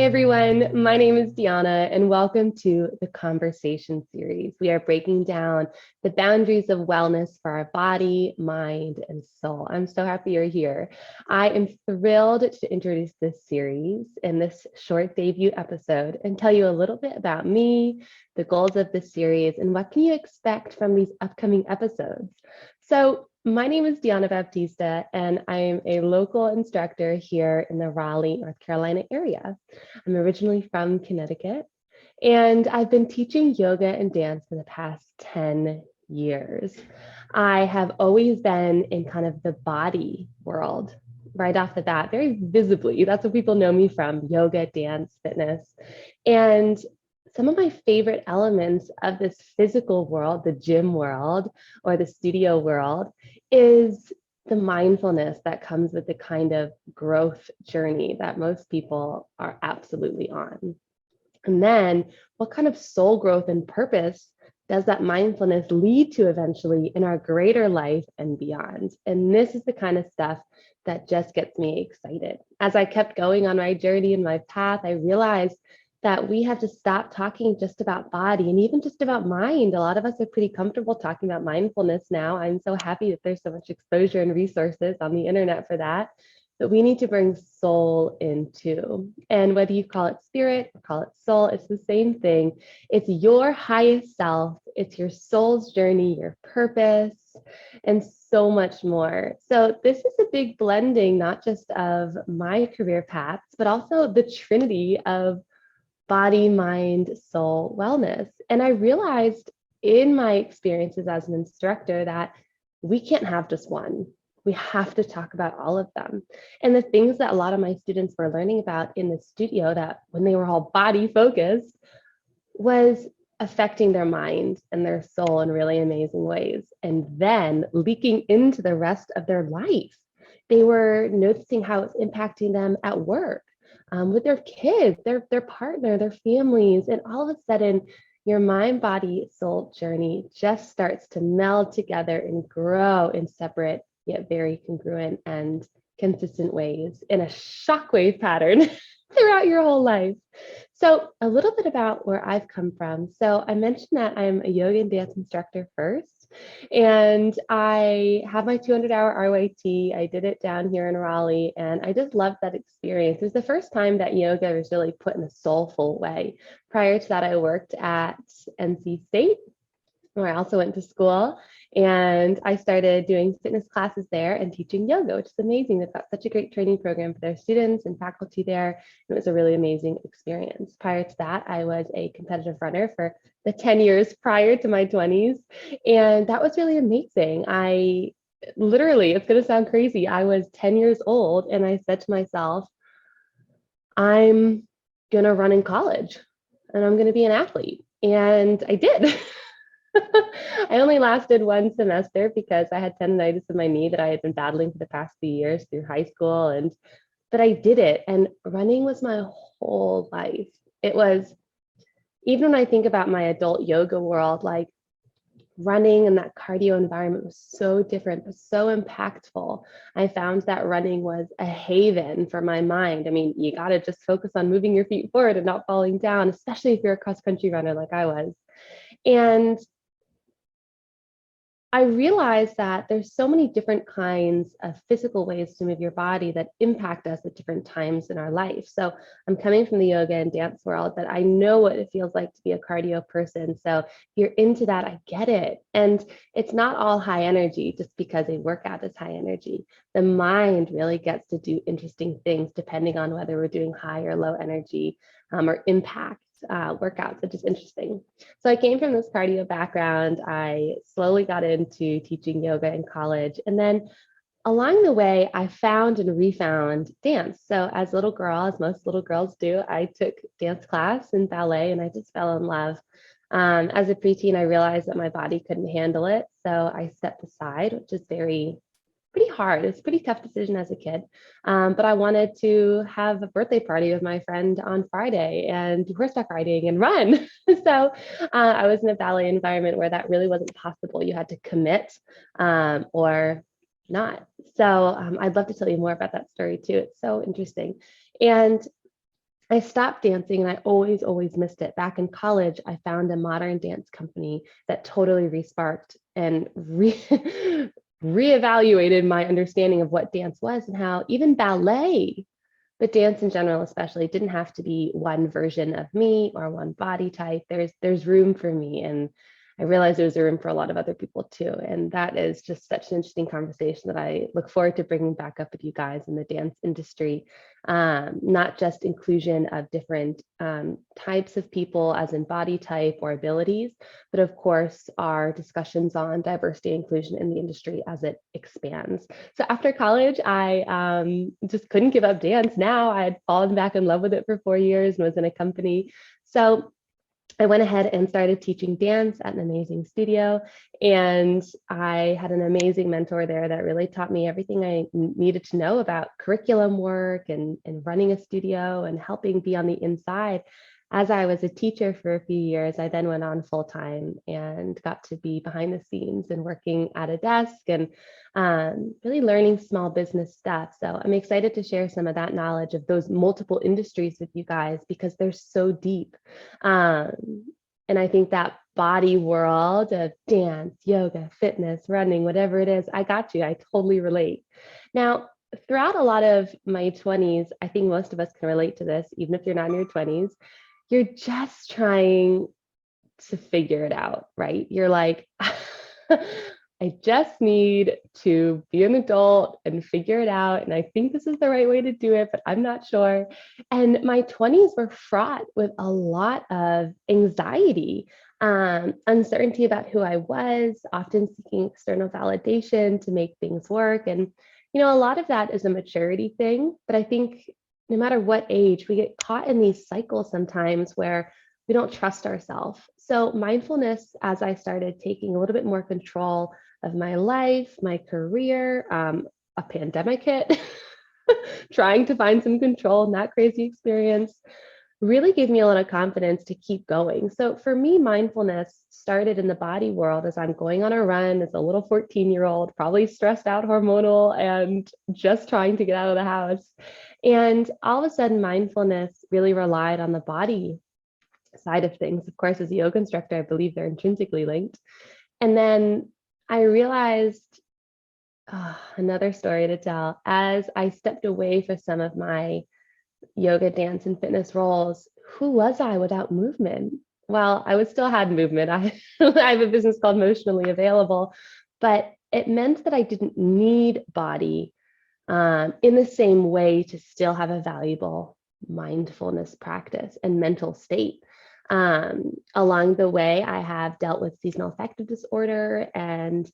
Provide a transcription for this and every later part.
everyone, my name is Dianna and welcome to the Conversation series. We are breaking down the boundaries of wellness for our body, mind, and soul. I'm so happy you're here. I am thrilled to introduce this series in this short debut episode and tell you a little bit about me, the goals of this series, and what can you expect from these upcoming episodes. So my name is Dianna Baptista, and I am a local instructor here in the Raleigh, North Carolina area. I'm originally from Connecticut, and I've been teaching yoga and dance for the past 10 years. I have always been in kind of the body world right off the bat, very visibly. That's what people know me from: yoga, dance, fitness. And some of my favorite elements of this physical world, the gym world or the studio world, is the mindfulness that comes with the kind of growth journey that most people are absolutely on. And then what kind of soul growth and purpose does that mindfulness lead to eventually in our greater life and beyond? And this is the kind of stuff that just gets me excited. As I kept going on my journey and my path, I realized that we have to stop talking just about body and even just about mind. A lot of us are pretty comfortable talking about mindfulness now. I'm so happy that there's so much exposure and resources on the internet for that. But we need to bring soul in too. And whether you call it spirit or call it soul, it's the same thing. It's your highest self. It's your soul's journey, your purpose, and so much more. So this is a big blending, not just of my career paths, but also the trinity of body, mind, soul, wellness. And I realized in my experiences as an instructor that we can't have just one. We have to talk about all of them. And the things that a lot of my students were learning about in the studio, that when they were all body focused, was affecting their mind and their soul in really amazing ways, and then leaking into the rest of their life. They were noticing how it's impacting them at work, with their kids, their partner, their families, and all of a sudden, your mind, body, soul journey just starts to meld together and grow in separate yet very congruent and consistent ways in a shockwave pattern throughout your whole life. So a little bit about where I've come from. So I mentioned that I'm a yoga and dance instructor first, and I have my 200-hour RYT. I did it down here in Raleigh, and I just loved that experience. It was the first time that yoga was really put in a soulful way. Prior to that, I worked at NC State, where I also went to school, and I started doing fitness classes there and teaching yoga, which is amazing. They've got such a great training program for their students and faculty there. It was a really amazing experience. Prior to that, I was a competitive runner for the 10 years prior to my 20s. And that was really amazing. I literally, it's going to sound crazy, I was 10 years old and I said to myself, I'm going to run in college and I'm going to be an athlete. And I did. I only lasted one semester because I had tendonitis in my knee that I had been battling for the past few years through high school. But I did it. And running was my whole life. It was, even when I think about my adult yoga world, like running and that cardio environment was so different, but so impactful. I found that running was a haven for my mind. I mean, you got to just focus on moving your feet forward and not falling down, especially if you're a cross-country runner like I was. And I realized that there's so many different kinds of physical ways to move your body that impact us at different times in our life. So I'm coming from the yoga and dance world, but I know what it feels like to be a cardio person. So if you're into that, I get it. And it's not all high energy just because a workout is high energy. The mind really gets to do interesting things depending on whether we're doing high or low energy or impact workouts, which is interesting. So I came from this cardio background. I slowly got into teaching yoga in college. And then along the way, I found and refound dance. So as a little girl, as most little girls do, I took dance class and ballet, and I just fell in love. As a preteen, I realized that my body couldn't handle it. So I stepped aside, which is pretty hard. It's a pretty tough decision as a kid. But I wanted to have a birthday party with my friend on Friday and do horseback riding and run. So I was in a ballet environment where that really wasn't possible. You had to commit or not. So I'd love to tell you more about that story too. It's so interesting. And I stopped dancing and I always missed it. Back in college, I found a modern dance company that totally resparked and reevaluated my understanding of what dance was and how even ballet, but dance in general especially, didn't have to be one version of me or one body type. There's room for me, and I realized there's a room for a lot of other people too. And that is just such an interesting conversation that I look forward to bringing back up with you guys in the dance industry. Not just inclusion of different types of people as in body type or abilities, but of course our discussions on diversity and inclusion in the industry as it expands. So after college, I just couldn't give up dance. Now I had fallen back in love with it for 4 years and was in a company. So I went ahead and started teaching dance at an amazing studio. And I had an amazing mentor there that really taught me everything I needed to know about curriculum work and running a studio and helping be on the inside. As I was a teacher for a few years, I then went on full time and got to be behind the scenes and working at a desk and really learning small business stuff. So I'm excited to share some of that knowledge of those multiple industries with you guys because they're so deep. And I think that body world of dance, yoga, fitness, running, whatever it is, I got you. I totally relate. Now, throughout a lot of my 20s, I think most of us can relate to this, even if you're not in your 20s, you're just trying to figure it out, right? You're like, I just need to be an adult and figure it out. And I think this is the right way to do it, but I'm not sure. And my 20s were fraught with a lot of anxiety, uncertainty about who I was, often seeking external validation to make things work. And, a lot of that is a maturity thing. But I think no matter what age, we get caught in these cycles sometimes where we don't trust ourselves. So mindfulness, as I started taking a little bit more control of my life, my career, a pandemic hit, trying to find some control in that crazy experience, really gave me a lot of confidence to keep going. So for me, mindfulness started in the body world as I'm going on a run as a little 14-year-old, probably stressed out, hormonal, and just trying to get out of the house. And all of a sudden, mindfulness really relied on the body side of things. Of course, as a yoga instructor, I believe they're intrinsically linked. And then I realized another story to tell. As I stepped away for some of my yoga, dance, and fitness roles, who was I without movement? Well, I would still had movement. I have a business called Emotionally Available, but it meant that I didn't need body in the same way to still have a valuable mindfulness practice and mental state. Along the way, I have dealt with seasonal affective disorder, and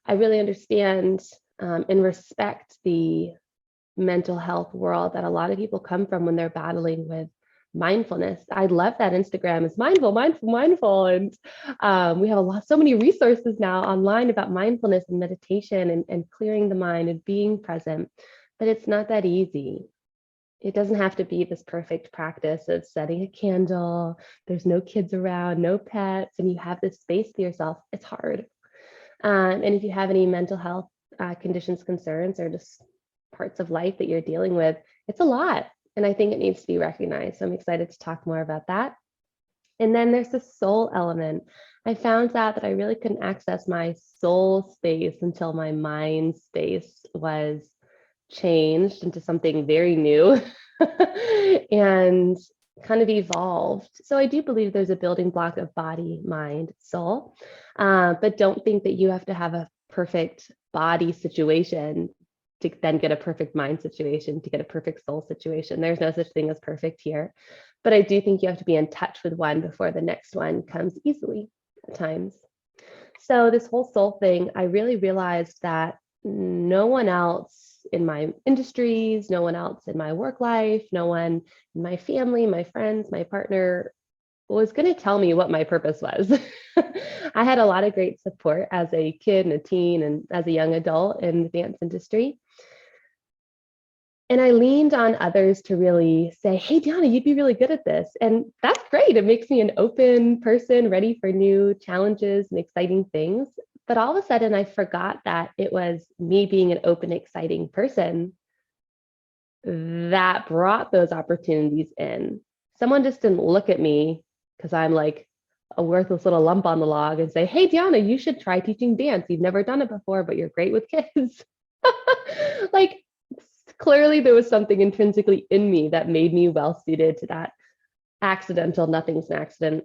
I really understand and respect the mental health world that a lot of people come from when they're battling with mindfulness. I love that Instagram is mindful. And we have so many resources now online about mindfulness and meditation and clearing the mind and being present, but it's not that easy. It doesn't have to be this perfect practice of setting a candle, there's no kids around, no pets, and you have this space to yourself. It's hard. And if you have any mental health conditions, concerns, or just parts of life that you're dealing with, it's a lot. And I think it needs to be recognized. So I'm excited to talk more about that. And then there's the soul element. I found out that I really couldn't access my soul space until my mind space was changed into something very new and kind of evolved. So I do believe there's a building block of body, mind, soul, but don't think that you have to have a perfect body situation to then get a perfect mind situation, to get a perfect soul situation. There's no such thing as perfect here. But I do think you have to be in touch with one before the next one comes easily at times. So this whole soul thing, I really realized that no one else in my industries, no one else in my work life, no one in my family, my friends, my partner was going to tell me what my purpose was. I had a lot of great support as a kid and a teen and as a young adult in the dance industry. And I leaned on others to really say, hey, Dianna, you'd be really good at this. And that's great. It makes me an open person, ready for new challenges and exciting things. But all of a sudden, I forgot that it was me being an open, exciting person that brought those opportunities in. Someone just didn't look at me because I'm like a worthless little lump on the log and say, hey, Dianna, you should try teaching dance. You've never done it before, but you're great with kids. Like, clearly there was something intrinsically in me that made me well suited to that accidental, nothing's an accident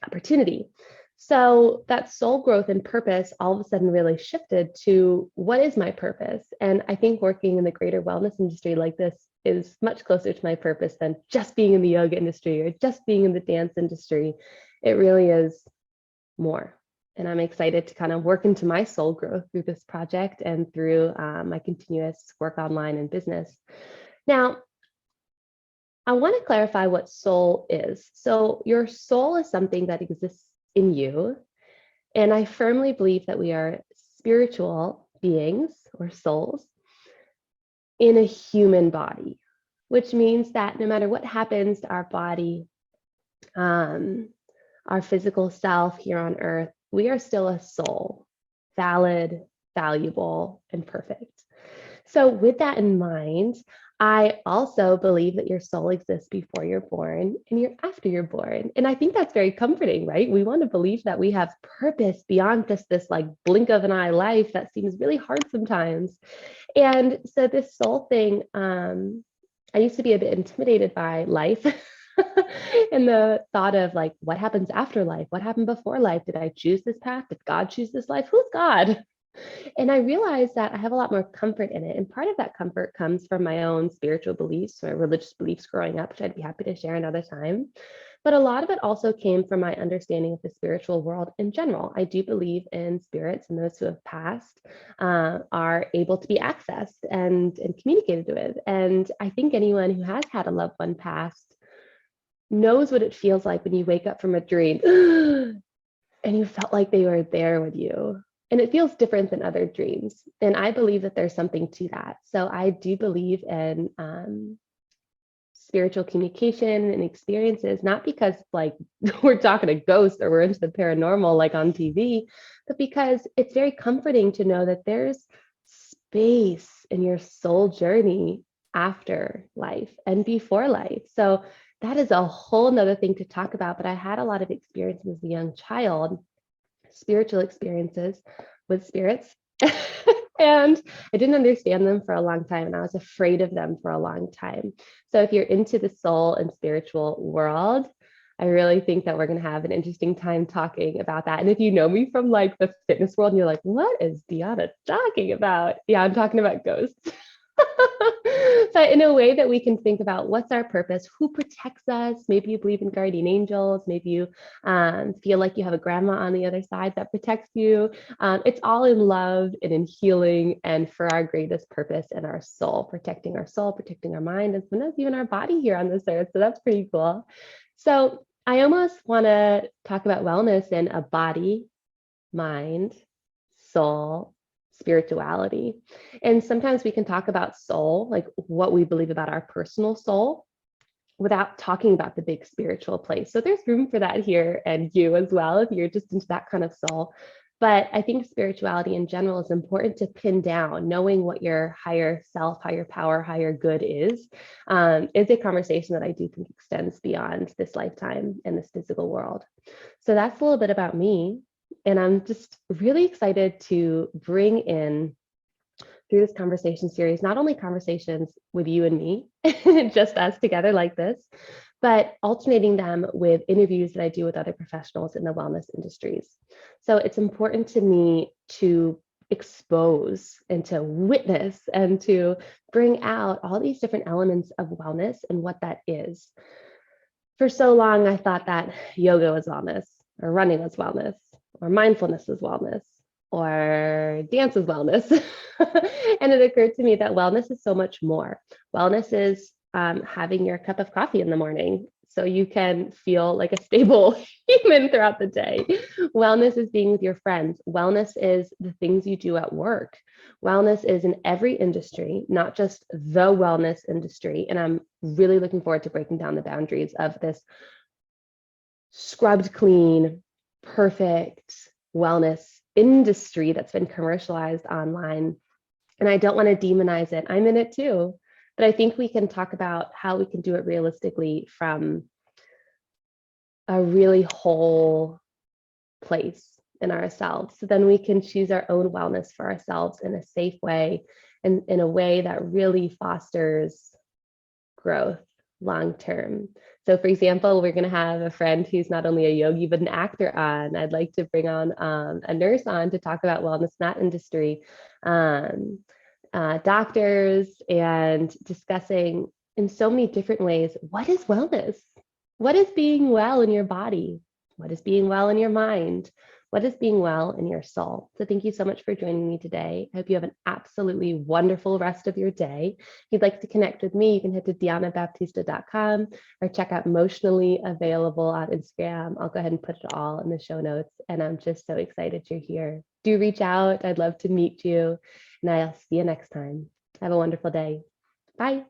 opportunity. So that soul growth and purpose all of a sudden really shifted to what is my purpose? And I think working in the greater wellness industry like this is much closer to my purpose than just being in the yoga industry or just being in the dance industry. It really is more. And I'm excited to kind of work into my soul growth through this project and through my continuous work online and business. Now, I want to clarify what soul is. So your soul is something that exists in you. And I firmly believe that we are spiritual beings or souls in a human body, which means that no matter what happens to our body, our physical self here on earth, we are still a soul, valid, valuable, and perfect. So with that in mind, I also believe that your soul exists before you're born and you're after you're born. And I think that's very comforting, right? We want to believe that we have purpose beyond just this like blink of an eye life that seems really hard sometimes. And so this soul thing, I used to be a bit intimidated by life. And the thought of like, what happens after life? What happened before life? Did I choose this path? Did God choose this life? Who's God? And I realized that I have a lot more comfort in it. And part of that comfort comes from my own spiritual beliefs or religious beliefs growing up, which I'd be happy to share another time. But a lot of it also came from my understanding of the spiritual world in general. I do believe in spirits, and those who have passed are able to be accessed and communicated with. And I think anyone who has had a loved one pass knows what it feels like when you wake up from a dream and you felt like they were there with you. And it feels different than other dreams. And I believe that there's something to that. So I do believe in spiritual communication and experiences, not because like we're talking to ghosts or we're into the paranormal like on TV, but because it's very comforting to know that there's space in your soul journey after life and before life. So that is a whole nother thing to talk about. But I had a lot of experiences as a young child, spiritual experiences with spirits. And I didn't understand them for a long time, and I was afraid of them for a long time. So if you're into the soul and spiritual world, I really think that we're going to have an interesting time talking about that. And if you know me from like the fitness world and you're like, what is Dianna talking about? Yeah, I'm talking about ghosts. But in a way that we can think about what's our purpose, who protects us. Maybe you believe in guardian angels. Maybe you feel like you have a grandma on the other side that protects you. It's all in love and in healing and for our greatest purpose and our soul, protecting our mind, and sometimes even our body here on this earth. So that's pretty cool. So I almost want to talk about wellness in a body, mind, soul, spirituality. And sometimes we can talk about soul, like what we believe about our personal soul, without talking about the big spiritual place. So there's room for that here, and you as well, if you're just into that kind of soul. But I think spirituality in general is important to pin down. Knowing what your higher self, higher power, higher good is a conversation that I do think extends beyond this lifetime and this physical world. So that's a little bit about me. And I'm just really excited to bring in, through this conversation series, not only conversations with you and me, just us together like this, but alternating them with interviews that I do with other professionals in the wellness industries. So it's important to me to expose and to witness and to bring out all these different elements of wellness and what that is. For so long, I thought that yoga was wellness, or running was wellness, or mindfulness is wellness, or dance is wellness. And it occurred to me that wellness is so much more. Wellness is having your cup of coffee in the morning so you can feel like a stable human throughout the day. Wellness is being with your friends. Wellness is the things you do at work. Wellness is in every industry, not just the wellness industry. And I'm really looking forward to breaking down the boundaries of this scrubbed clean, perfect wellness industry that's been commercialized online. And I don't want to demonize it. I'm in it too. But I think we can talk about how we can do it realistically from a really whole place in ourselves. So then we can choose our own wellness for ourselves in a safe way and in a way that really fosters growth long term. So, for example, we're going to have a friend who's not only a yogi, but an actor on. I'd like to bring on a nurse on to talk about wellness in that industry, doctors, and discussing in so many different ways what is wellness? What is being well in your body? What is being well in your mind? What is being well in your soul? So thank you so much for joining me today. I hope you have an absolutely wonderful rest of your day. If you'd like to connect with me, you can head to diannabaptista.com or check out Emotionally Available on Instagram. I'll go ahead and put it all in the show notes. And I'm just so excited you're here. Do reach out. I'd love to meet you. And I'll see you next time. Have a wonderful day. Bye.